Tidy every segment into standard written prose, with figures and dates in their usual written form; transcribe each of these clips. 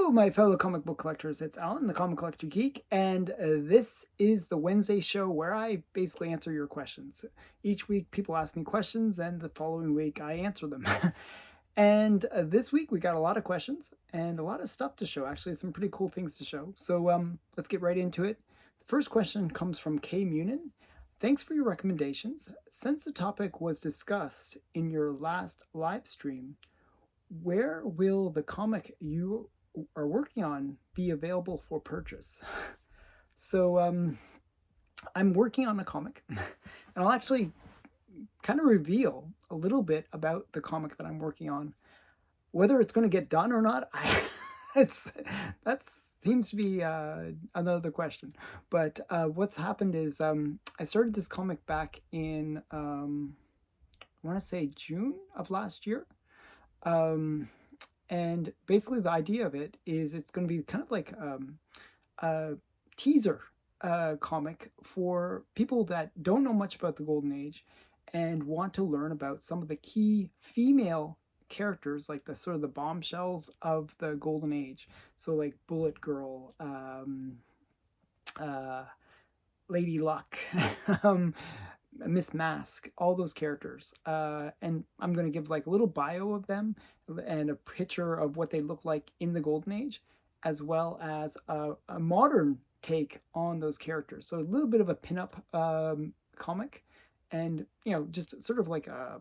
Hello, my fellow comic book collectors. It's Alan, the Comic Collector Geek, and this is the Wednesday show where I basically answer your questions. Each week, people ask me questions, and the following week, I answer them. And this week, we got a lot of questions and a lot of stuff to show. Actually, some pretty cool things to show. So let's get right into it. The first question comes from Kay Munin. Thanks for your recommendations. Since the topic was discussed in your last live stream, where will the comic you are working on be available for purchase? So I'm working on a comic, and I'll actually kind of reveal a little bit about the comic that I'm working on. Whether it's going to get done or not, that seems to be another question. But what's happened is I started this comic back in I want to say June of last year. And basically the idea of it is it's going to be kind of like a teaser comic for people that don't know much about the Golden Age and want to learn about some of the key female characters, like the sort of the bombshells of the Golden Age. So like Bullet Girl, Lady Luck, Miss Mask, all those characters. And I'm going to give like a little bio of them and a picture of what they look like in the Golden Age, as well as a modern take on those characters. So a little bit of a pinup comic, and just sort of like a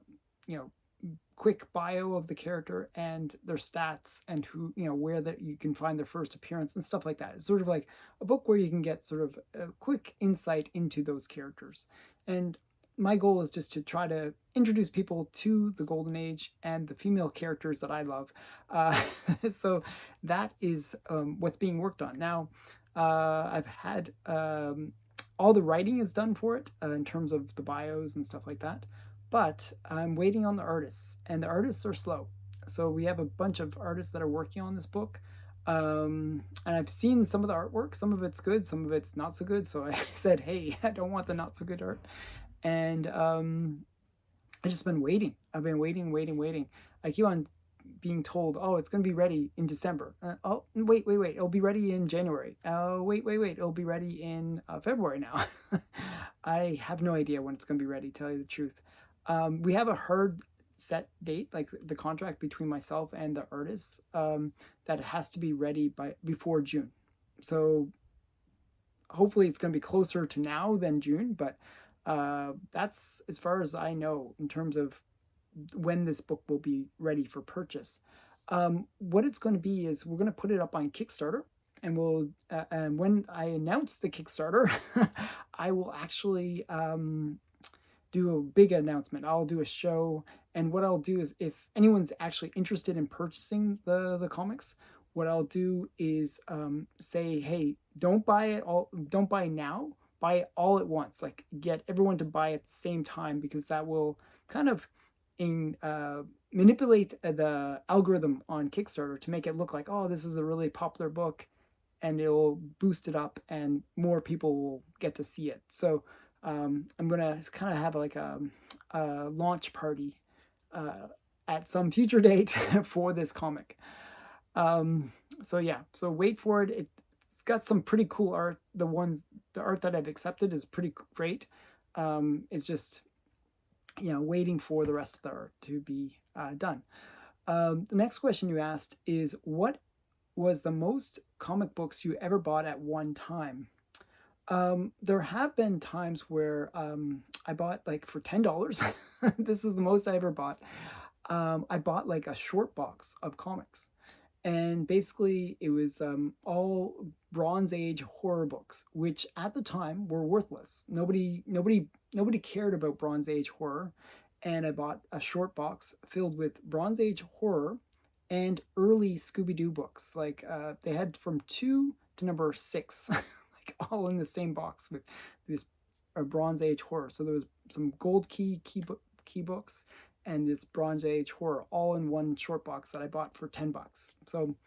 quick bio of the character and their stats and who where that you can find their first appearance and stuff like that. It's sort of like a book where you can get sort of a quick insight into those characters. And my goal is just to try to introduce people to the Golden Age and the female characters that I love. So that is what's being worked on now. I've had all the writing is done for it in terms of the bios and stuff like that, but I'm waiting on the artists, and the artists are slow. So we have a bunch of artists that are working on this book. And I've seen some of the artwork. Some of it's good, some of it's not so good. So I said, hey, I don't want the not so good art. And I've just been waiting. I've been waiting. I keep on being told, oh, it's going to be ready in December. Oh, wait. It'll be ready in January. Wait. It'll be ready in February now. I have no idea when it's going to be ready, to tell you the truth. We have a hard set date, like the contract between myself and the artists, that it has to be ready before June. So hopefully it's going to be closer to now than June, but that's as far as I know in terms of when this book will be ready for purchase. What it's going to be is we're going to put it up on Kickstarter, and we'll and when I announce the Kickstarter, I will actually do a big announcement. I'll do a show, and what I'll do is, if anyone's actually interested in purchasing the comics, what I'll do is say, hey, don't buy now, buy it all at once. Like, get everyone to buy at the same time, because that will kind of manipulate the algorithm on Kickstarter to make it look like, oh, this is a really popular book, and it'll boost it up and more people will get to see it. So I'm gonna kind of have like a launch party at some future date for this comic. So yeah, so wait for it. It's got some pretty cool art. The art that I've accepted is pretty great. It's just waiting for the rest of the art to be done. The next question you asked is, what was the most comic books you ever bought at one time? There have been times where I bought like for $10. This is the most I ever bought. I bought like a short box of comics, and basically it was all Bronze Age horror books, which at the time were worthless. Nobody cared about Bronze Age horror, and I bought a short box filled with Bronze Age horror and early Scooby-Doo books. Like they had from 2 to number 6. All in the same box with this Bronze Age horror. So there was some gold key books and this Bronze Age horror all in one short box that I bought for $10. So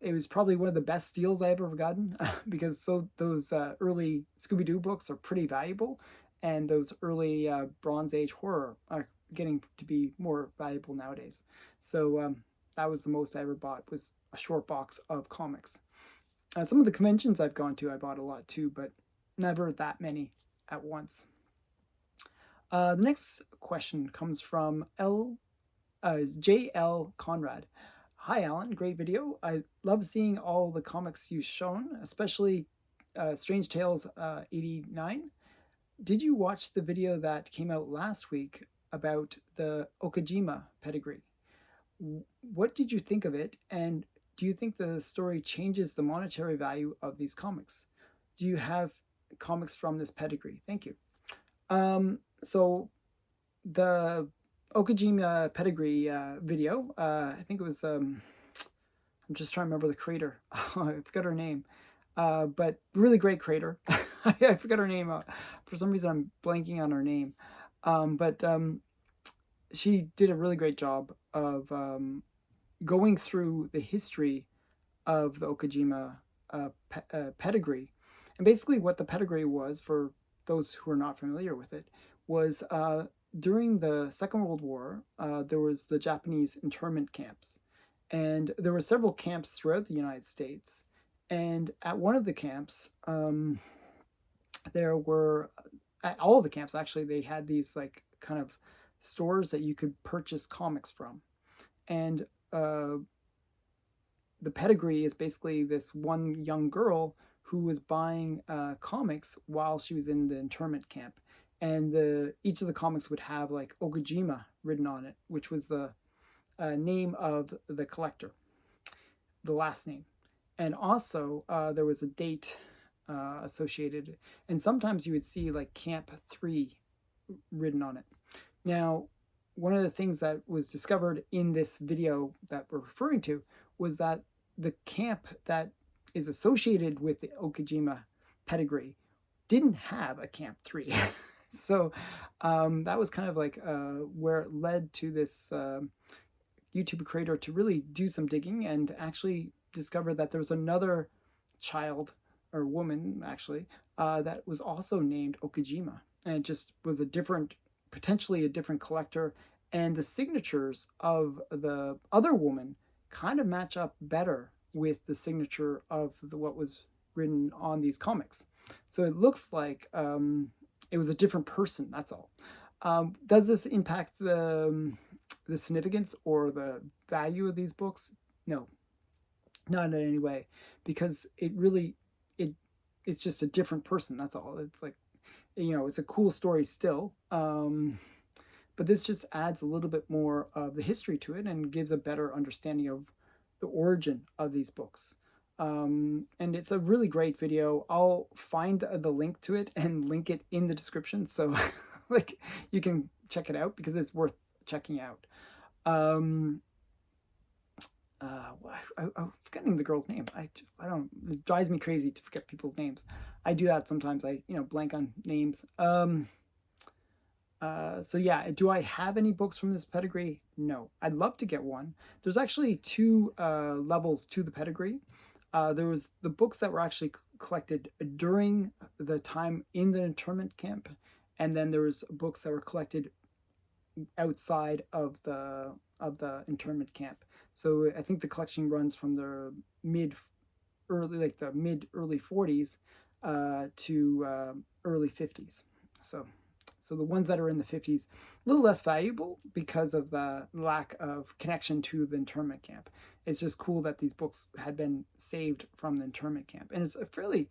it was probably one of the best deals I ever gotten, because those early Scooby-Doo books are pretty valuable, and those early Bronze Age horror are getting to be more valuable nowadays. So that was the most I ever bought, was a short box of comics. Some of the conventions I've gone to, I bought a lot too, but never that many at once. The next question comes from J.L. Conrad. Hi, Alan. Great video. I love seeing all the comics you've shown, especially Strange Tales 89. Did you watch the video that came out last week about the Okajima Pedigree? What did you think of it, and do you think the story changes the monetary value of these comics? Do you have comics from this pedigree? Thank you. So the Okajima Pedigree video, I think it was, I'm just trying to remember the creator. I forgot her name. But really great creator. I forgot her name. For some reason, I'm blanking on her name. But she did a really great job of going through the history of the Okajima pedigree. And basically what the pedigree was, for those who are not familiar with it, was during the Second World War, there was the Japanese internment camps. And there were several camps throughout the United States. And at one of the camps, there were, at all of the camps actually, they had these like kind of stores that you could purchase comics from. And the pedigree is basically this one young girl who was buying comics while she was in the internment camp. And each of the comics would have like Okajima written on it, which was the name of the collector, the last name. And also there was a date associated. And sometimes you would see like Camp 3 written on it. Now, one of the things that was discovered in this video that we're referring to was that the camp that is associated with the Okajima pedigree didn't have a Camp 3. So that was kind of like where it led to this YouTube creator to really do some digging and actually discover that there was another child, or woman actually, that was also named Okajima. And it just was potentially a different collector. And the signatures of the other woman kind of match up better with the signature of what was written on these comics. So it looks like it was a different person, that's all. Does this impact the significance or the value of these books? No, not in any way, because it's just a different person, that's all. It's like, it's a cool story still, but this just adds a little bit more of the history to it and gives a better understanding of the origin of these books. And it's a really great video. I'll find the link to it and link it in the description, so like you can check it out because it's worth checking out. I'm forgetting the girl's name. I don't. It drives me crazy to forget people's names. I do that sometimes. I blank on names. So yeah, do I have any books from this pedigree? No. I'd love to get one. There's actually two levels to the pedigree. There was the books that were actually collected during the time in the internment camp, and then there was books that were collected outside of the internment camp. So I think the collection runs from the mid-early 40s to early 50s. So the ones that are in the 50s, a little less valuable because of the lack of connection to the internment camp. It's just cool that these books had been saved from the internment camp. And it's a fairly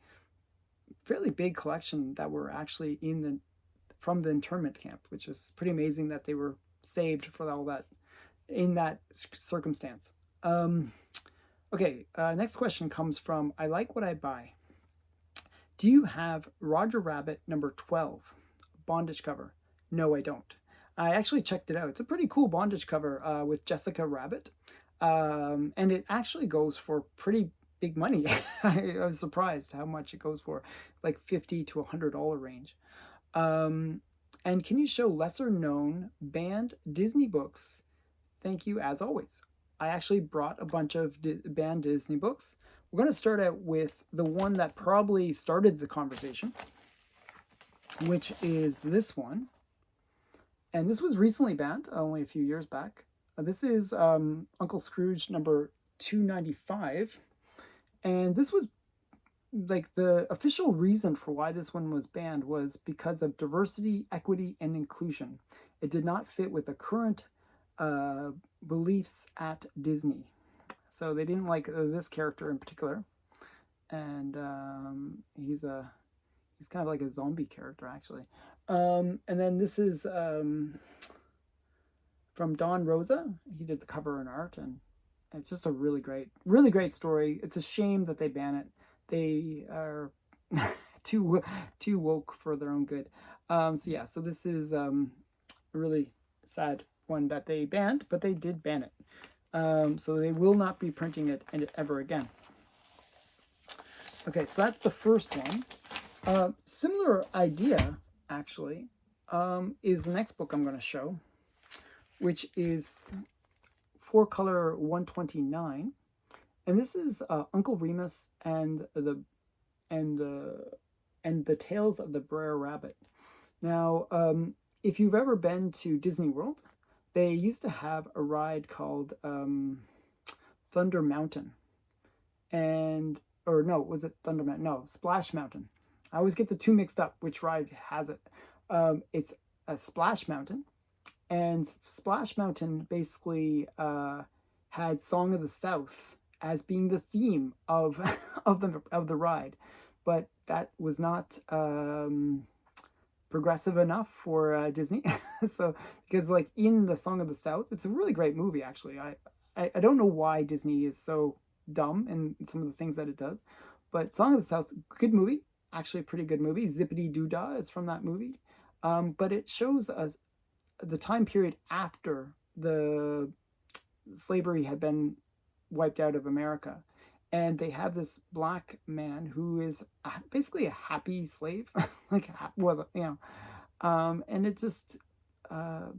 big collection that were actually from the internment camp, which is pretty amazing that they were saved for all that in that circumstance. Okay, next question comes from I Like What I Buy. Do you have Roger Rabbit number 12? Bondage cover? No, I don't. I actually checked it out. It's a pretty cool Bondage cover with Jessica Rabbit. And it actually goes for pretty big money. I was surprised how much it goes for, like $50 to $100 range. And can you show lesser known banned Disney books? Thank you as always. I actually brought a bunch of banned Disney books. We're going to start out with the one that probably started the conversation, which is this one. And this was recently banned, only a few years back. This is Uncle Scrooge number 295. And this was like the official reason for why this one was banned was because of diversity, equity, and inclusion. It did not fit with the current beliefs at Disney. So they didn't like this character in particular. And he's kind of like a zombie character, actually. And then this is from Don Rosa. He did the cover and art, and it's just a really great story. It's a shame that they ban it. They are too woke for their own good. So yeah, so this is a really sad one that they banned, but they did ban it. So they will not be printing it ever again. Okay, so that's the first one. Similar idea, actually, is the next book I'm going to show, which is 4-color 129, and this is Uncle Remus and the Tales of the Brer Rabbit. Now, if you've ever been to Disney World, they used to have a ride called Thunder Mountain, or no, was it Thunder Mountain? No, Splash Mountain. I always get the two mixed up, which ride has it. It's a Splash Mountain, and Splash Mountain basically had Song of the South as being the theme of the ride, but that was not progressive enough for Disney. So because like in the Song of the South, it's a really great movie actually. I don't know why Disney is so dumb in some of the things that it does, but Song of the South, good movie, actually a pretty good movie. Zippity Doo Dah is from that movie, but it shows us the time period after the slavery had been wiped out of America, and they have this black man who is basically a happy slave, like was, and it just I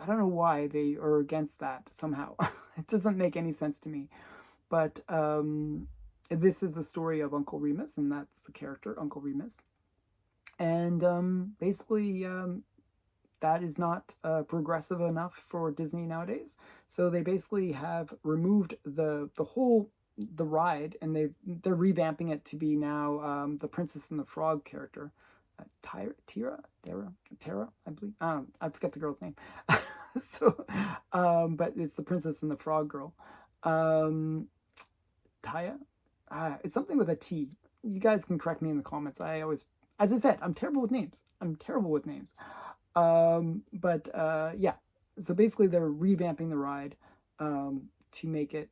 don't know why they are against that somehow. It doesn't make any sense to me. But this is the story of Uncle Remus, and that's the character, Uncle Remus. And basically, that is not progressive enough for Disney nowadays. So they basically have removed the ride, and they're revamping it to be now the Princess and the Frog character. Tara, I believe. I forget the girl's name. So, but it's the Princess and the Frog girl. Taya? It's something with a T. You guys can correct me in the comments. As I said, I'm terrible with names. Yeah. So basically they're revamping the ride to make it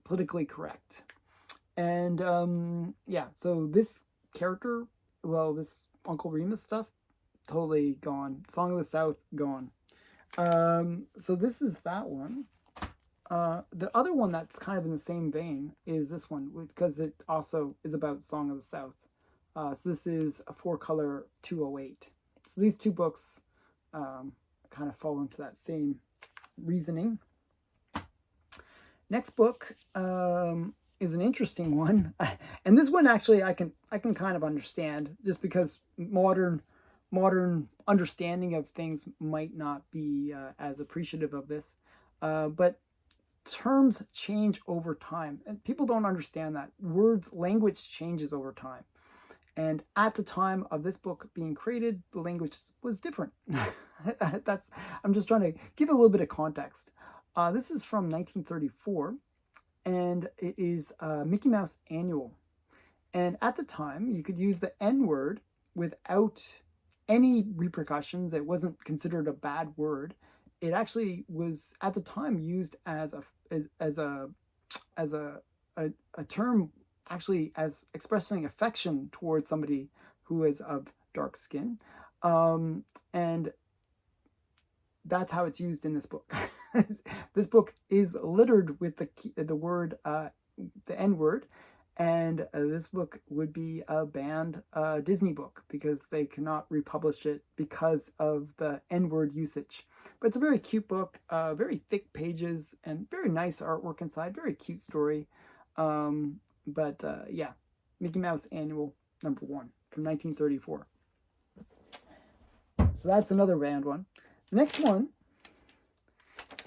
politically correct. And yeah, so this character, this Uncle Remus stuff, totally gone. Song of the South, gone. So this is that one. The other one that's kind of in the same vein is this one, because it also is about Song of the South. So this is a 4-color 208. So these two books kind of fall into that same reasoning. Next book is an interesting one, and this one actually I can kind of understand, just because modern understanding of things might not be as appreciative of this, but terms change over time, and people don't understand that language changes over time. And at the time of this book being created, the language was different. I'm just trying to give a little bit of context. This is from 1934, and it is Mickey Mouse Annual. And at the time, you could use the N-word without any repercussions. It wasn't considered a bad word. It actually was at the time used as a term, actually as expressing affection towards somebody who is of dark skin, and that's how it's used in this book. This book is littered with the word, the N-word, and this book would be a banned Disney book because they cannot republish it because of the N-word usage. But it's a very cute book, very thick pages, and very nice artwork inside. Very cute story. Yeah, Mickey Mouse Annual #1 from 1934. So that's another banned one. The next one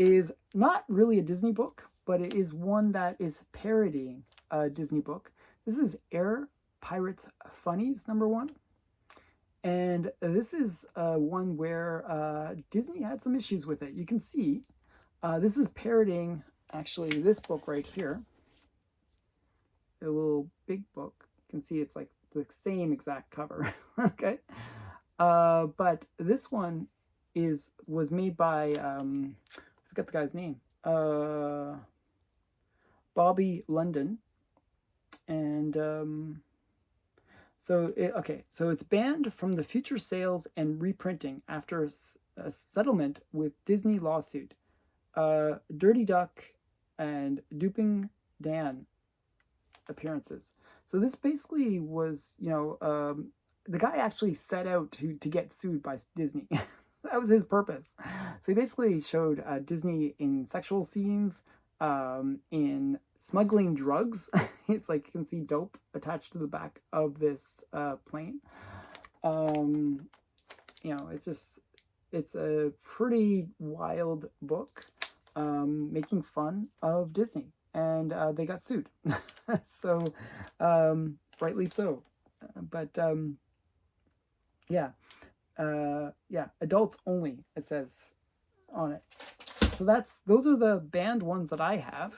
is not really a Disney book, but it is one that is parodying a Disney book. This is Air Pirates Funnies #1. And this is one where Disney had some issues with it. You can see this is parodying actually this book right here. A little big book. You can see it's like the same exact cover. Okay. But this one was made by I forgot the guy's name. Bobby London. And so it's banned from the future sales and reprinting after a settlement with Disney lawsuit. Dirty Duck and Duping Dan appearances. So this basically was, the guy actually set out to get sued by Disney. That was his purpose. So he basically showed Disney in sexual scenes, in smuggling drugs. It's like you can see dope attached to the back of this plane. It's a pretty wild book, making fun of Disney, and they got sued. So rightly so. But adults only, it says on it. So those are the banned ones that I have.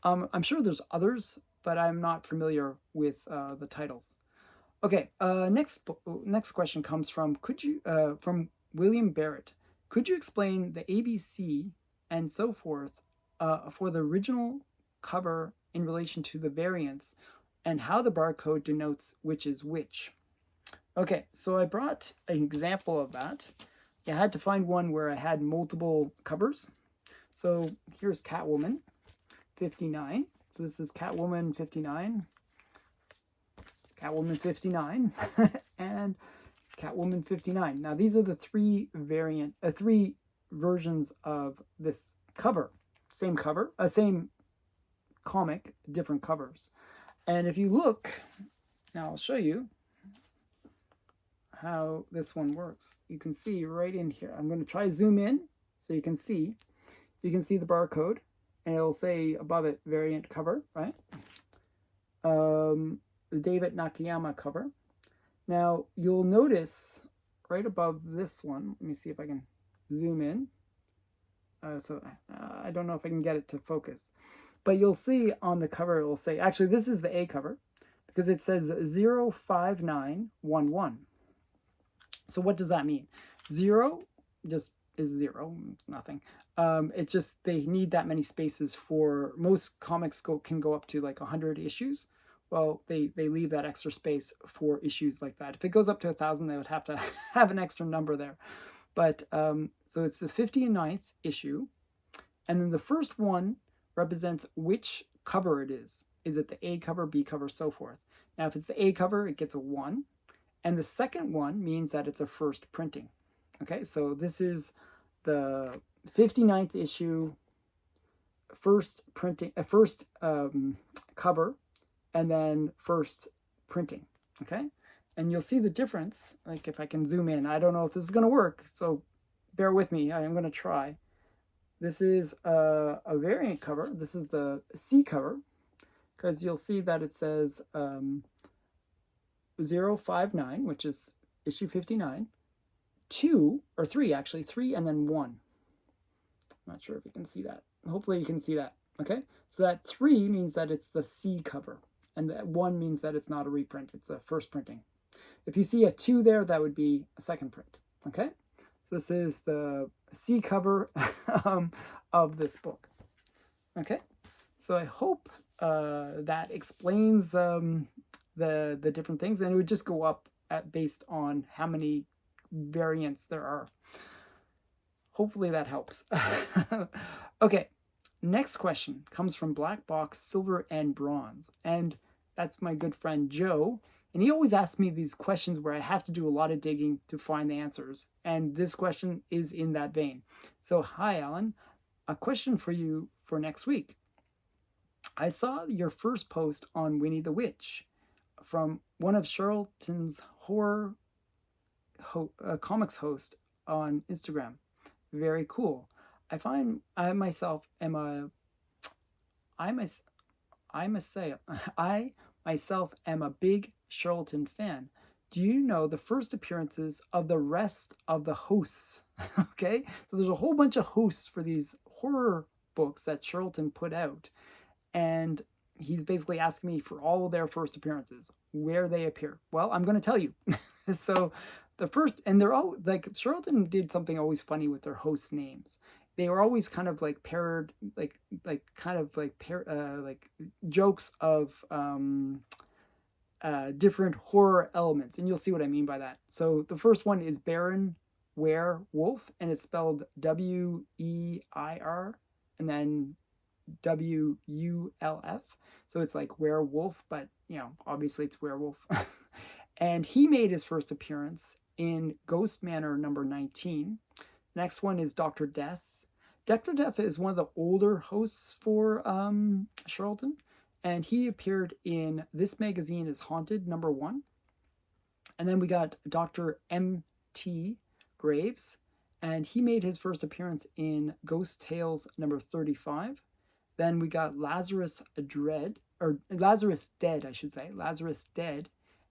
I'm sure there's others, but I'm not familiar with the titles. Okay, next question comes from from William Barrett. Could you explain the ABC and so forth for the original cover in relation to the variants and how the barcode denotes which is which? Okay, so I brought an example of that. I had to find one where I had multiple covers. So here's Catwoman 59. So this is Catwoman 59, Catwoman 59, and Catwoman 59. Now these are the three versions of this cover. Same cover, same comic, different covers. And if you look, now I'll show you how this one works. You can see right in here. I'm going to try zoom in so you can see. You can see the barcode, and it'll say above it variant cover, right? The David Nakayama cover. Now you'll notice right above this one. Let me see if I can zoom in. I don't know if I can get it to focus, but you'll see on the cover it will say, actually this is the A cover because it says 05911. So what does that mean? 0 just is 0, it's nothing. It's just they need that many spaces for most comics can go up to like 100 issues. Well, they leave that extra space for issues like that. If it goes up to 1,000, they would have to have an extra number there. But so it's the 59th issue, and then the first one represents which cover it is. Is it the A cover, B cover, so forth? Now, if it's the A cover, it gets a 1. And the second one means that it's a first printing. Okay, so this is the 59th issue, first printing, first cover, and then first printing. Okay, and you'll see the difference. Like if I can zoom in, I don't know if this is going to work, so bear with me. I am going to try. This is a variant cover. This is the C cover, because you'll see that it says 059, which is issue 59, 2, or 3 actually, 3 and then 1. I'm not sure if you can see that. Hopefully you can see that, okay? So that 3 means that it's the C cover, and that 1 means that it's not a reprint, it's a first printing. If you see a 2 there, that would be a second print, okay? So this is the C cover of this book, okay? So I hope that explains the different things, and it would just go up based on how many variants there are. Hopefully that helps. Okay, next question comes from Black Box Silver and Bronze, and that's my good friend Joe, and he always asks me these questions where I have to do a lot of digging to find the answers, and this question is in that vein. So hi Alan, a question for you for next week. I saw your first post on Winnie the Witch from one of Charlton's horror comics host on Instagram. Very cool. I find I myself am a I mys I must say I myself am a big Charlton fan. Do you know the first appearances of the rest of the hosts? Okay, so there's a whole bunch of hosts for these horror books that Charlton put out, and he's basically asking me for all of their first appearances, where they appear. Well, I'm going to tell you. So the first, and they're all like, Charlton did something always funny with their host names. They were always kind of like paired, like jokes of different horror elements, and you'll see what I mean by that. So the first one is Baron Weirwulf, and it's spelled Weir, and then Wulf. So it's like werewolf, but obviously it's werewolf. And he made his first appearance in Ghost Manor number 19. Next one is Dr. Death. Dr. Death is one of the older hosts for Charlton, and he appeared in This Magazine is Haunted number 1. And then we got Dr. M.T. Graves, and he made his first appearance in Ghost Tales number 35. Then we got Lazarus Dedd, I should say, Lazarus Dedd,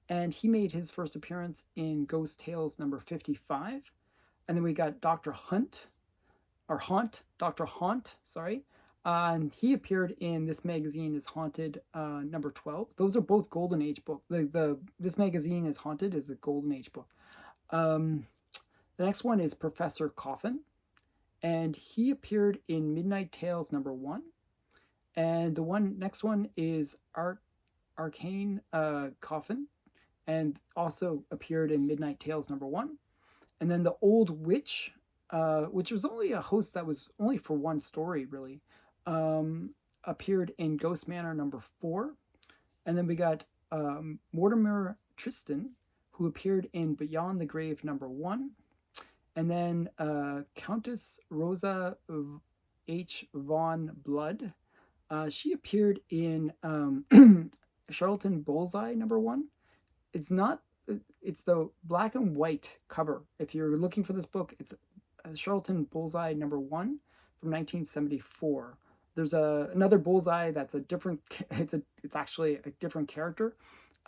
and he made his first appearance in Ghost Tales number 55. And then we got Dr. Dr. Haunt, sorry, and he appeared in This Magazine is Haunted number 12. Those are both Golden Age books. This Magazine is Haunted is a Golden Age book. The next one is Professor Coffin, and he appeared in Midnight Tales number 1. And the next one is Arachne Coffin, and also appeared in Midnight Tales number 1. And then the Old Witch, which was only a host that was only for one story, really, appeared in Ghost Manor number 4. And then we got Mortimer Tishin, who appeared in Beyond the Grave number 1. And then Countess Rosa H von Bludd. She appeared in Charlton Bullseye number 1. It's the black and white cover. If you're looking for this book, it's Charlton Bullseye number 1 from 1974. There's another Bullseye that's a different. It's actually a different character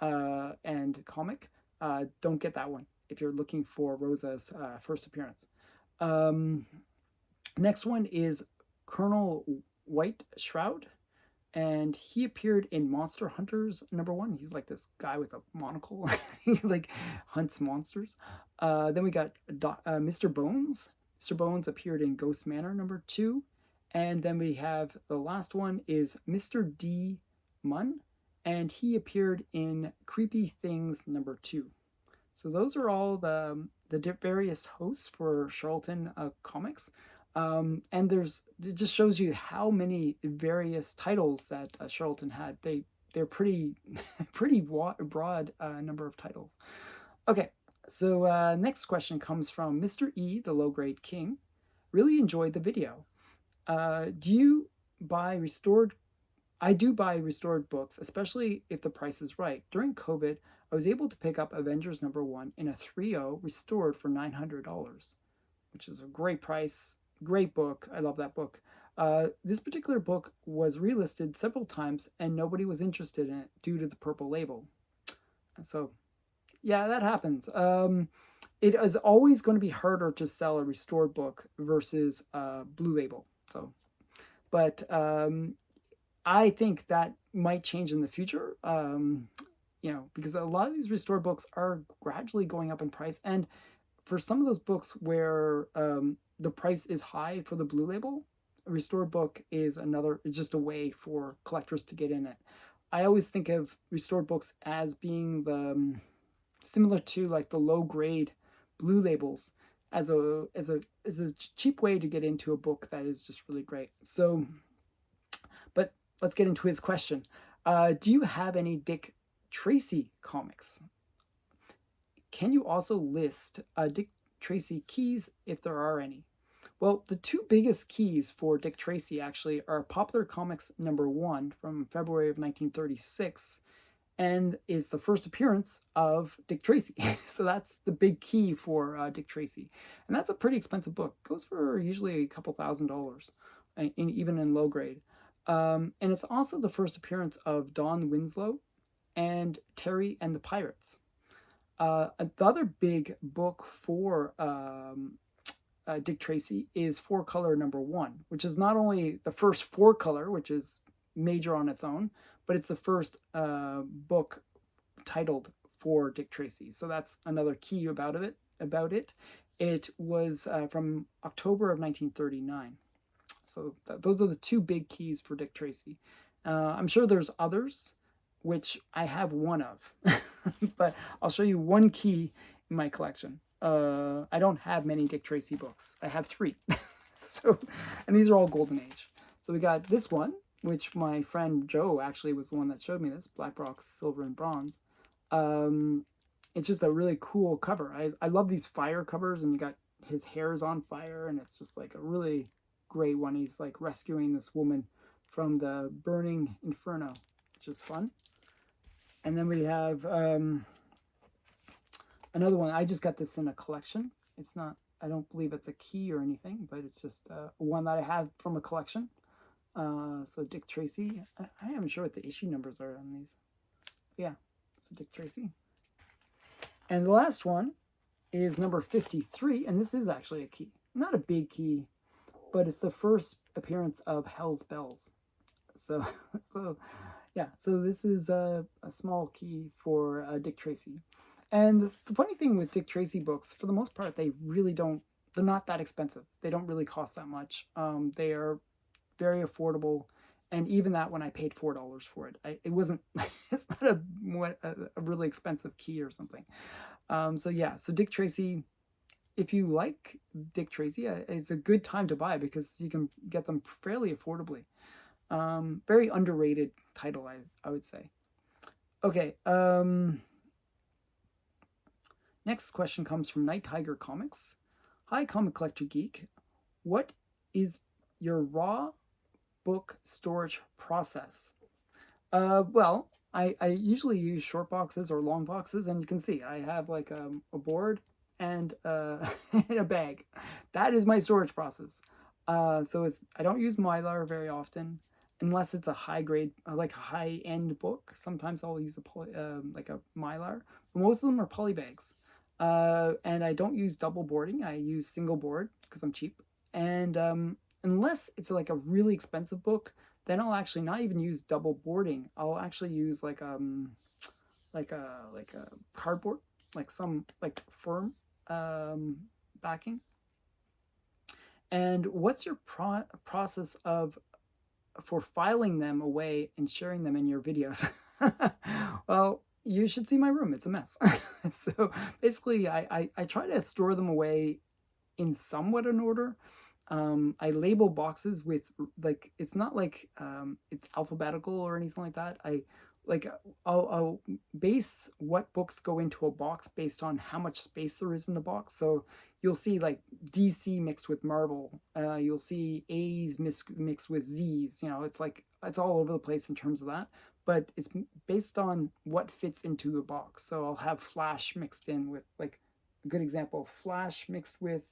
and comic. Don't get that one if you're looking for Rosa's first appearance. Next one is Colonel Whiteshroud, and he appeared in Monster Hunters number 1. He's like this guy with a monocle. He like hunts monsters. Then we got Mr. Bones. Mr. Bones appeared in Ghost Manor number 2. And then we have the last one is Mr. Dee Munn, and he appeared in Creepy Things number 2. So those are all the various hosts for Charlton comics. And it just shows you how many various titles that Charlton had. They're pretty broad number of titles. Okay, so next question comes from Mr. E, the Low Grade King. Really enjoyed the video. Do you buy restored? I do buy restored books, especially if the price is right. During COVID, I was able to pick up Avengers number 1 in a 3.0 restored for $900, which is a great price. Great book. I love that book. This particular book was relisted several times and nobody was interested in it due to the purple label. So, yeah, that happens. It is always going to be harder to sell a restored book versus blue label. So, but I think that might change in the future. Because a lot of these restored books are gradually going up in price, and for some of those books where the price is high for the blue label, a restored book is just a way for collectors to get in it. I always think of restored books as being similar to like the low grade blue labels as a cheap way to get into a book that is just really great. So, but let's get into his question. Do you have any Dick Tracy comics? Can you also list Dick Tracy keys if there are any? Well, the two biggest keys for Dick Tracy actually are Popular Comics number 1 from February of 1936 and is the first appearance of Dick Tracy. So that's the big key for Dick Tracy. And that's a pretty expensive book. It goes for usually a couple $1,000, even in low grade. And it's also the first appearance of Don Winslow and Terry and the Pirates. The other big book for Dick Tracy is Four Color #1, which is not only the first four color, which is major on its own, but it's the first book titled for Dick Tracy. So that's another key about it. It was from October of 1939. So those are the two big keys for Dick Tracy. I'm sure there's others, which I have one of, but I'll show you one key in my collection. I don't have many Dick Tracy books. I have 3. So, and these are all Golden Age. So we got this one, which my friend Joe actually was the one that showed me this, Black Box, Silver and Bronze. It's just a really cool cover. I love these fire covers, and you got his hair's on fire, and it's just like a really great one. He's like rescuing this woman from the burning inferno, which is fun. And then we have another one. I just got this in a collection. It's not, I don't believe it's a key or anything, but it's just one that I have from a collection. So Dick Tracy. I am sure what the issue numbers are on these. Yeah, so Dick Tracy. And the last one is number 53, and this is actually a key. Not a big key, but it's the first appearance of Hell's Bells. So yeah, so this is a small key for Dick Tracy. And the funny thing with Dick Tracy books, for the most part, they really don't, they're not that expensive. They don't really cost that much. They are very affordable. And even that, when I paid $4 for it, it wasn't, it's not a really expensive key or something. So yeah, so Dick Tracy, if you like Dick Tracy, it's a good time to buy because you can get them fairly affordably. Very underrated title, I would say. Okay. Next question comes from Night Tiger Comics. Hi, Comic Collector Geek. What is your raw book storage process? Well, I usually use short boxes or long boxes, and you can see I have like a board and in a bag. That is my storage process. So I don't use mylar very often, unless it's a high grade, like a high end book. Sometimes I'll use like a mylar, but most of them are polybags. And I don't use double boarding. I use single board because I'm cheap. And unless it's like a really expensive book, then I'll actually not even use double boarding. I'll actually use like a cardboard, like some like firm backing. And what's your process for filing them away and sharing them in your videos? Well, you should see my room. It's a mess. So basically, I try to store them away in somewhat an order. I label boxes with, like, it's not like it's alphabetical or anything like that. I'll base what books go into a box based on how much space there is in the box. So you'll see like DC mixed with Marvel. You'll see A's mixed with Z's. You know, it's like it's all over the place in terms of that. But it's based on what fits into the box. So I'll have Flash mixed in with, like, a good example, Flash mixed with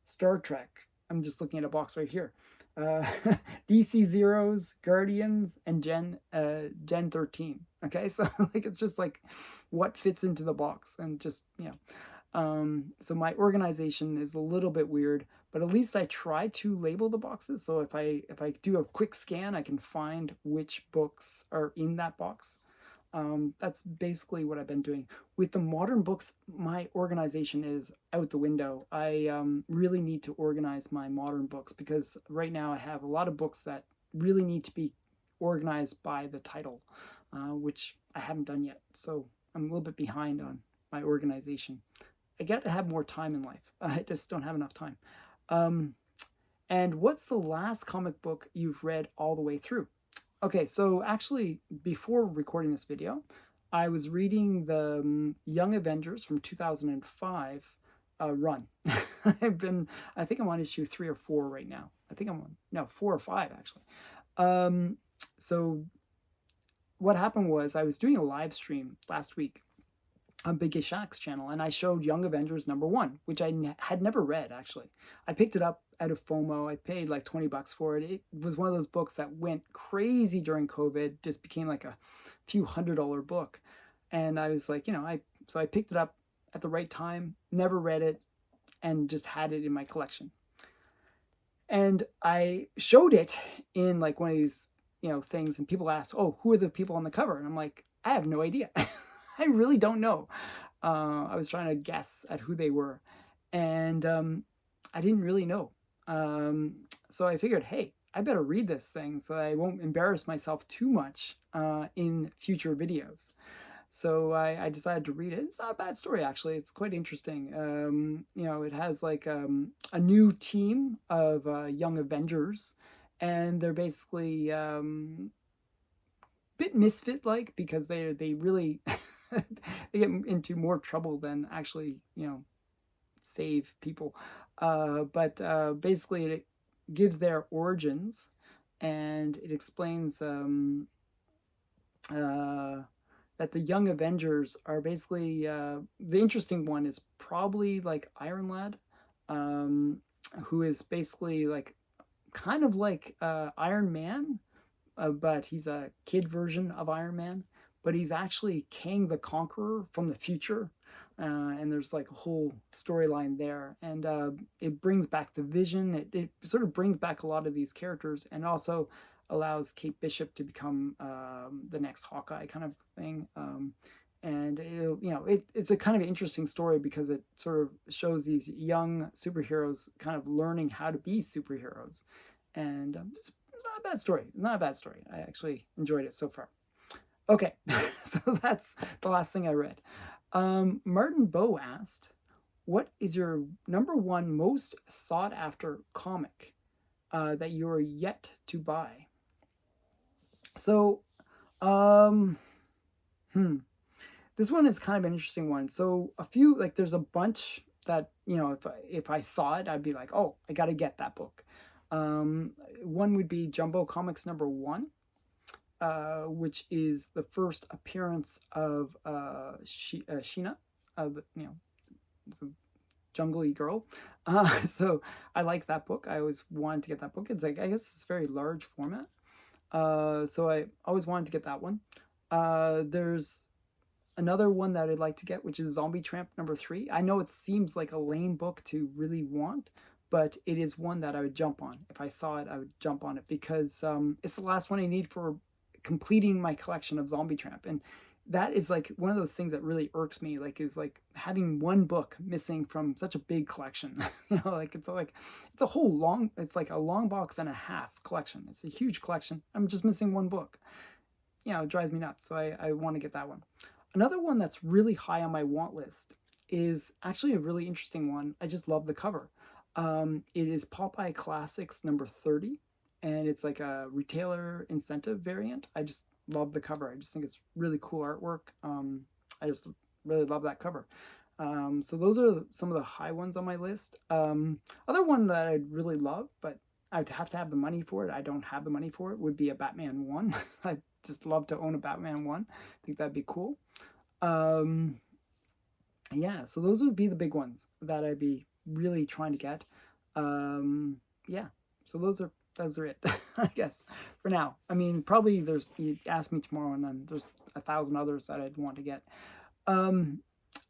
Star Trek. I'm just looking at a box right here. DC Zeros, Guardians, and Gen 13. Okay, so like it's just like what fits into the box, and just, you know. So my organization is a little bit weird, but at least I try to label the boxes. So if I do a quick scan, I can find which books are in that box. That's basically what I've been doing. With the modern books, my organization is out the window. I really need to organize my modern books because right now I have a lot of books that really need to be organized by the title, which I haven't done yet. So I'm a little bit behind on my organization. I got to have more time in life. I just don't have enough time. And what's the last comic book you've read all the way through? Okay, so actually, before recording this video, I was reading the Young Avengers from 2005 run. I think I'm on issue 3 or 4 right now. I think I'm on, no, 4 or 5 actually. So what happened was I was doing a live stream last week on Big Ishak's channel, and I showed Young Avengers #1, which I had never read, actually. I picked it up out of FOMO. I paid like 20 bucks for it. It was one of those books that went crazy during COVID, just became like a few $100 book. And I was like, so I picked it up at the right time, never read it, and just had it in my collection. And I showed it in like one of these, things, and people asked, "Oh, who are the people on the cover?" And I'm like, I have no idea. I really don't know. I was trying to guess at who they were, and I didn't really know. So I figured, hey, I better read this thing so I won't embarrass myself too much in future videos. So I decided to read it. It's not a bad story, actually. It's quite interesting. It has like a new team of young Avengers, and they're basically a bit misfit-like because they really they get into more trouble than actually save people. But basically, it gives their origins, and it explains that the Young Avengers are basically the interesting one is probably like Iron Lad, who is basically like kind of like Iron Man, but he's a kid version of Iron Man. But he's actually Kang the Conqueror from the future, and there's like a whole storyline there, and it brings back the Vision. It sort of brings back a lot of these characters, and also allows Kate Bishop to become the next Hawkeye kind of thing. And it's a kind of interesting story because it sort of shows these young superheroes kind of learning how to be superheroes, and it's not a bad story. Not a bad story. I actually enjoyed it so far. Okay, so that's the last thing I read. Martin Bow asked, "What is your #1 most sought after comic that you are yet to buy?" So, this one is kind of an interesting one. So a few, like there's a bunch that, if I saw it, I'd be like, oh, I got to get that book. One would be Jumbo Comics #1, which is the first appearance of Sheena, the jungly girl. So I like that book. I always wanted to get that book. It's like, I guess it's a very large format. So I always wanted to get that one. There's another one that I'd like to get, which is Zombie Tramp #3. I know it seems like a lame book to really want, but it is one that I would jump on. If I saw it, I would jump on it because it's the last one I need for completing my collection of Zombie Tramp. And that is like one of those things that really irks me, like is like having one book missing from such a big collection. It's a whole long, it's like a long box and a half collection. It's a huge collection. I'm just missing one book. It drives me nuts. So I want to get that one. Another one that's really high on my want list is actually a really interesting one. I just love the cover. It is Popeye Classics #30, and it's like a retailer incentive variant. I just love the cover. I just think it's really cool artwork. I just really love that cover. So those are some of the high ones on my list. Other one that I'd really love, but I'd have to have the money for it. I don't have the money for it. Would be a Batman 1. I'd just love to own a Batman 1. I think that'd be cool. Yeah, so those would be the big ones that I'd be really trying to get. Yeah, so those are it, I guess, for now. I mean, probably you ask me tomorrow and then there's 1,000 others that I'd want to get.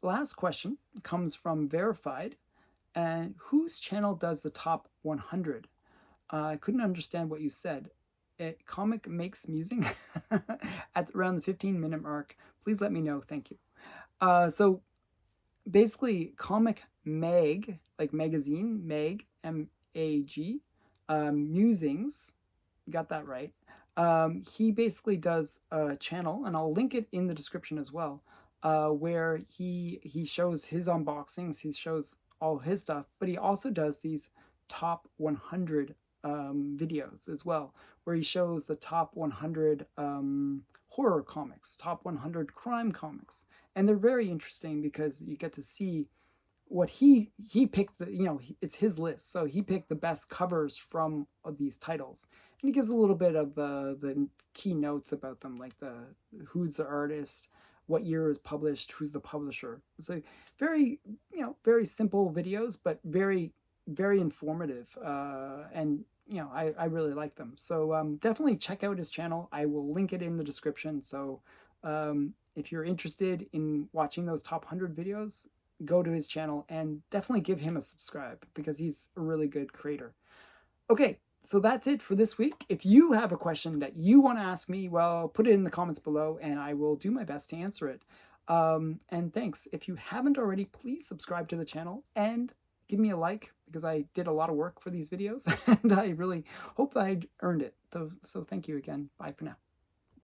Last question comes from Verified. And whose channel does the top 100? I couldn't understand what you said. Comic makes musing at around the 15-minute mark. Please let me know. Thank you. So basically, Comic Mag, like magazine, Mag, M-A-G, Musings, got that right. He basically does a channel, and I'll link it in the description as well, where he shows his unboxings, he shows all his stuff, but he also does these top 100 videos as well, where he shows the top 100 horror comics, top 100 crime comics, and they're very interesting because you get to see what he picked. It's his list, so he picked the best covers from these titles, and he gives a little bit of the key notes about them, like who's the artist, what year is published, who's the publisher. So very, very simple videos, but very, very informative. And I really like them. So definitely check out his channel. I will link it in the description. So if you're interested in watching those top 100 videos, go to his channel and definitely give him a subscribe because he's a really good creator. Okay, so that's it for this week. If you have a question that you want to ask me, well, put it in the comments below and I will do my best to answer it. And thanks. If you haven't already, please subscribe to the channel and give me a like because I did a lot of work for these videos and I really hope I earned it. So thank you again. Bye for now.